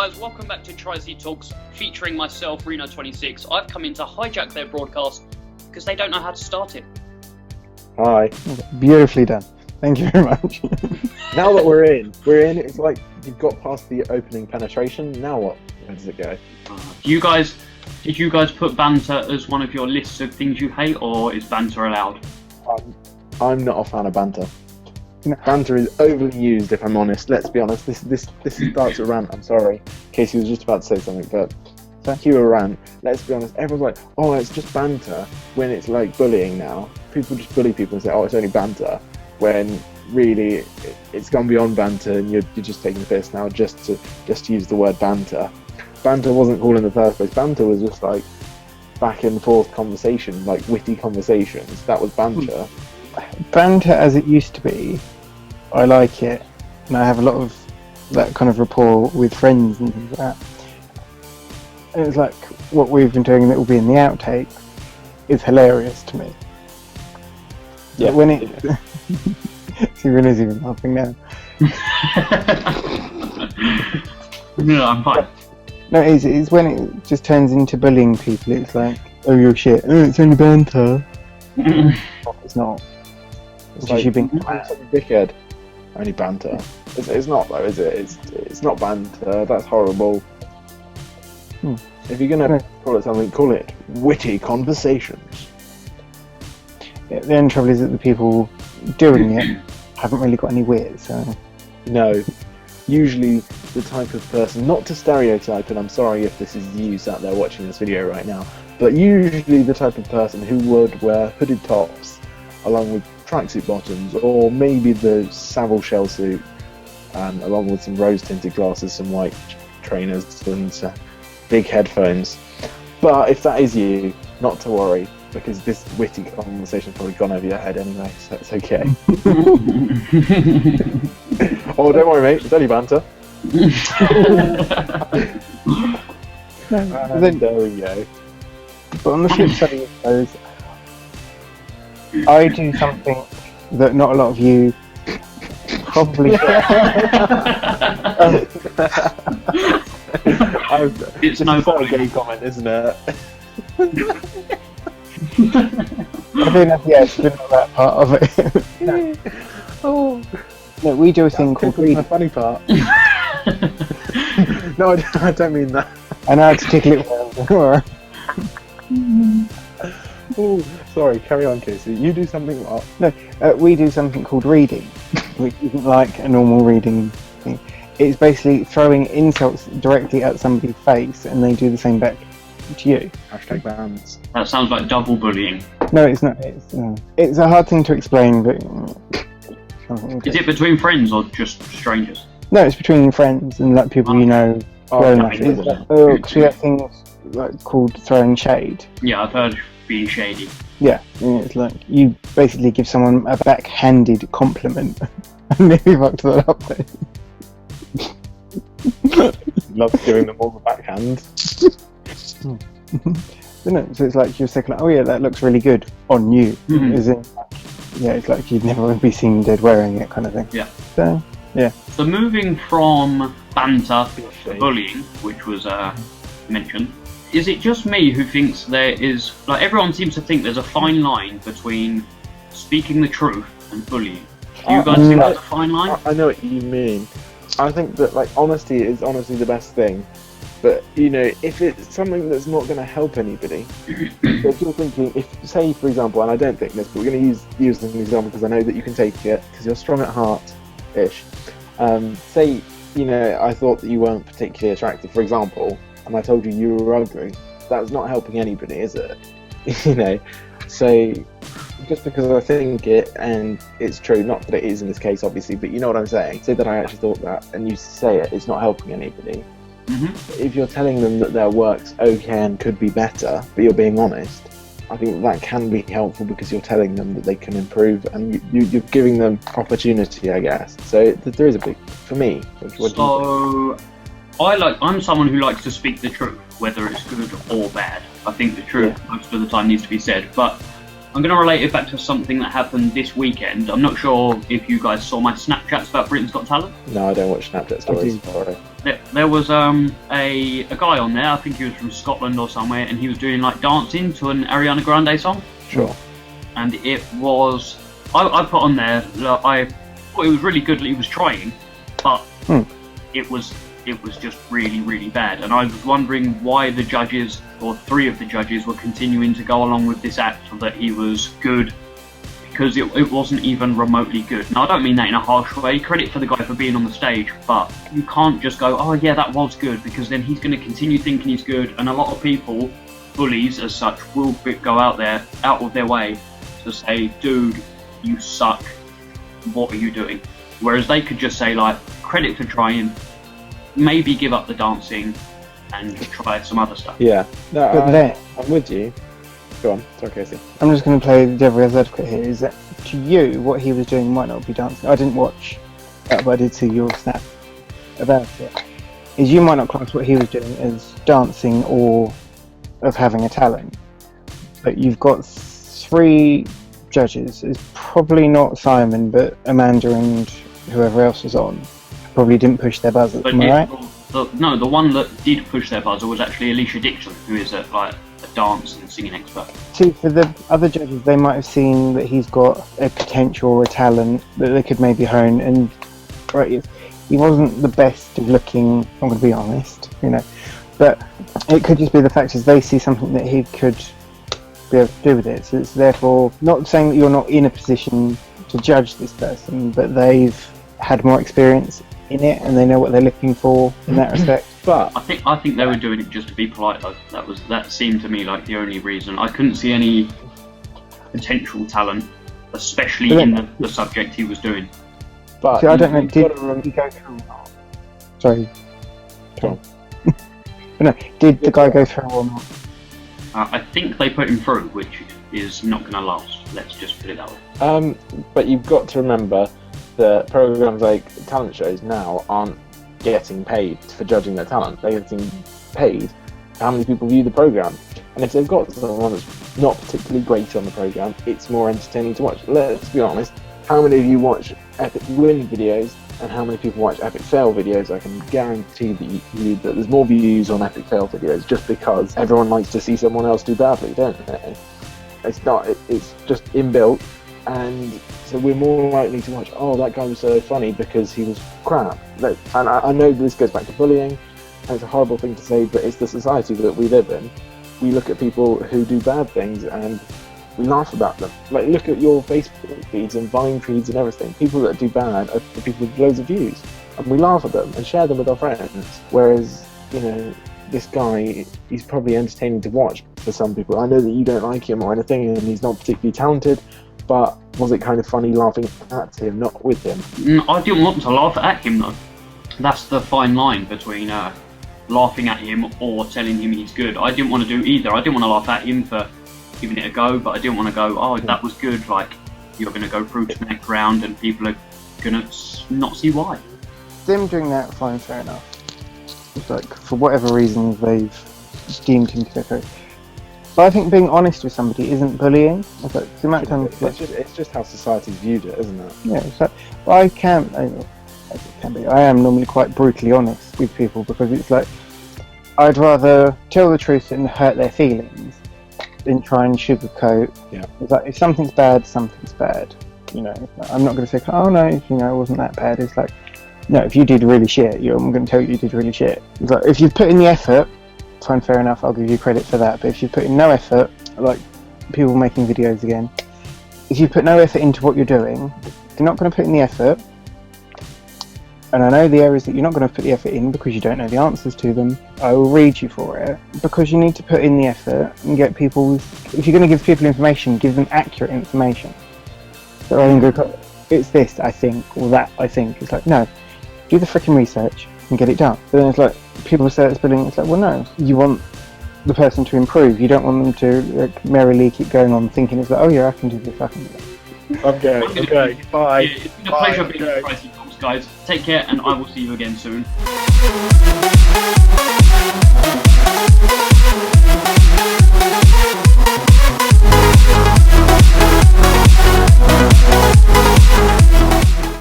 guys, welcome back to Tryci Talks, featuring myself, Reno26. I've come in to hijack their broadcast because they don't know how to start it. Hi. Beautifully done. Thank you very much. Now that we're in, it's like you've got past the opening penetration. Now what? Where does it go? Did you guys put banter as one of your lists of things you hate, or is banter allowed? I'm not a fan of banter. Banter is overly used, if I'm honest. Let's be honest. This starts a rant. I'm sorry. Casey was just about to say something, but thank you, a rant. Let's be honest. Everyone's like, oh, it's just banter, when it's like bullying now. People just bully people and say, oh, it's only banter, when really it's gone beyond banter, and you're just taking the piss now just to use the word banter. Banter wasn't cool in the first place. Banter was just like back and forth conversation, like witty conversations. That was banter. Banter as it used to be, I like it, and I have a lot of that kind of rapport with friends and things like that. And it's like what we've been doing that will be in the outtake is hilarious to me. Yeah. But when it see, Renee's even laughing now. No, I'm fine. No, it's when it just turns into bullying people. It's like, oh, you're shit. Oh, it's only banter. It's not. It's like, you being I'm such a dickhead. Only banter. It's not though, is it? It's not banter. That's horrible. If you're gonna call it something, call it witty conversations. Yeah, the only trouble is that the people doing it haven't really got any wit. So No. Usually the type of person, not to stereotype, and I'm sorry if this is you sat there watching this video right now, but usually the type of person who would wear hooded tops along with tracksuit bottoms, or maybe the Savile shell suit, along with some rose-tinted glasses, some white trainers, and big headphones. But if that is you, not to worry, because this witty conversation's probably gone over your head anyway, so it's okay. Oh, don't worry, mate, it's only banter. then, there we go. but on the flip side of those, I do something that not a lot of you probably It's no a bullying. gay comment, isn't it? I don't know, yeah, it's been that part of it. Oh, No, we do a thing called the reading. funny part. No, I don't mean that. I know how to tickle it well. Oh, sorry, carry on, Casey. You do something what? No, we do something called reading, which isn't like a normal reading thing. It's basically throwing insults directly at somebody's face, and they do the same back to you. Hashtag bans. That sounds like double bullying. No, it's not. It's a hard thing to explain, but Is it between friends or just strangers? no, it's between friends and like people you know. Well enough. It's like, because we have things like called throwing shade. Yeah, I've heard of being shady. Yeah, and it's like you basically give someone a backhanded compliment and they fucked that up. Love giving them all the backhand. So it's like you're saying, like, oh yeah, that looks really good on you. As in, yeah, it's like you'd never be seen dead wearing it, kind of thing. Yeah. So yeah. So moving from banter to bullying, which was mentioned, is it just me who thinks there is, like, everyone seems to think there's a fine line between speaking the truth and bullying? Do you guys think there's a fine line? I know what you mean. I think that like honesty is honestly the best thing. But you know, if it's something that's not going to help anybody, if you're thinking, if say for example, and I don't think this, but we're going to use this as an example because I know that you can take it because you're strong at heart-ish. Say, you know, I thought that you weren't particularly attractive, for example, and I told you were ugly. That's not helping anybody, is it? You know, so just because I think it, and it's true, not that it is in this case, obviously, but you know what I'm saying. Say that I actually thought that, and you say it, it's not helping anybody. If you're telling them that their work's okay and could be better, but you're being honest, I think that can be helpful because you're telling them that they can improve, and you're giving them opportunity, I guess. So there is a big, for me. What do you think? I'm someone who likes to speak the truth, whether it's good or bad. I think the truth most of the time needs to be said, but I'm going to relate it back to something that happened this weekend. I'm not sure if you guys saw my Snapchats about Britain's Got Talent. No, I don't watch Snapchat stories. Sorry. there was a guy on there. I think he was from Scotland or somewhere, and he was doing like dancing to an Ariana Grande song. Sure. And it was I put on there. I thought it was really good that he was trying, but it was just really, really bad. And I was wondering why the judges, or 3 of the judges, were continuing to go along with this act that he was good, because it wasn't even remotely good. Now, I don't mean that in a harsh way. Credit for the guy for being on the stage, but you can't just go, oh yeah, that was good, because then he's going to continue thinking he's good, and a lot of people, bullies as such, will go out of their way to say, dude, you suck, what are you doing? Whereas they could just say, like, credit for trying, maybe give up the dancing and try some other stuff. Yeah, no, But I'm with you. Go on, sorry, Casey. I'm just going to play the devil's advocate here. Is that to you, what he was doing might not be dancing? I didn't watch that, but I did see your snap about it. Is you might not class what he was doing as dancing or of having a talent, but you've got 3 judges. It's probably not Simon, but Amanda and whoever else was on. Probably didn't push their buzzer. Am I right? The one that did push their buzzer was actually Alicia Dixon, who is a dance and singing expert. See, for the other judges, they might have seen that he's got a potential or a talent that they could maybe hone, and right, he wasn't the best of looking, I'm going to be honest, but it could just be the fact is they see something that he could be able to do with it, so it's therefore not saying that you're not in a position to judge this person, but they've had more experience in it and they know what they're looking for in that respect. But I think they were doing it just to be polite though. That seemed to me like the only reason. I couldn't see any potential talent, especially in the subject he was doing. But see, I don't know, did he go through? Sorry. Go on. But no, did the guy go through or not? I think they put him through, which is not going to last. Let's just put it that way. But you've got to remember that programs like talent shows now aren't getting paid for judging their talent. They're getting paid for how many people view the program. And if they've got someone that's not particularly great on the program, it's more entertaining to watch. Let's be honest, how many of you watch epic win videos and how many people watch epic fail videos? I can guarantee that there's more views on epic fail videos just because everyone likes to see someone else do badly, don't they? It's just inbuilt, and so we're more likely to watch, oh, that guy was so funny because he was crap. And I know this goes back to bullying, and it's a horrible thing to say, but it's the society that we live in. We look at people who do bad things and we laugh about them. Like, look at your Facebook feeds and Vine feeds and everything. People that do bad are the people with loads of views, and we laugh at them and share them with our friends. Whereas, this guy, he's probably entertaining to watch for some people. I know that you don't like him or anything, and he's not particularly talented, but was it kind of funny laughing at him, not with him? I didn't want to laugh at him though. That's the fine line between laughing at him or telling him he's good. I didn't want to do either. I didn't want to laugh at him for giving it a go, but I didn't want to go, oh, that was good, like, you're going to go through to the next round and people are going to not see why. Them doing that, fine, fair enough. It's like, for whatever reason, they've deemed him to go through. But I think being honest with somebody isn't bullying. It's like, the amount of times, it's just how society's viewed it, isn't it? Yeah, so I am normally quite brutally honest with people, because it's like, I'd rather tell the truth and hurt their feelings than try and sugarcoat. Yeah. It's like, if something's bad, something's bad. I'm not going to say, oh no, it wasn't that bad. It's like, no, if you did really shit, I'm going to tell you did really shit. It's like, if you've put in the effort, fine, fair enough, I'll give you credit for that. But if you put in no effort, like people making videos again, if you put no effort into what you're doing, if you're not going to put in the effort, and I know the areas that you're not going to put the effort in because you don't know the answers to them, I will read you for it, because you need to put in the effort and get people, if you're going to give people information, give them accurate information. So I can go, it's this, I think, or that, I think. It's like, no, do the freaking research and get it done. But then it's like, people say it's bullying, it's like, well no, you want the person to improve, you don't want them to merrily keep going on thinking it's like, oh yeah, I can do this, I can do that. I'm going. Bye. Yeah, it's been a pleasure being with Tryci, guys. Take care, and I will see you again soon.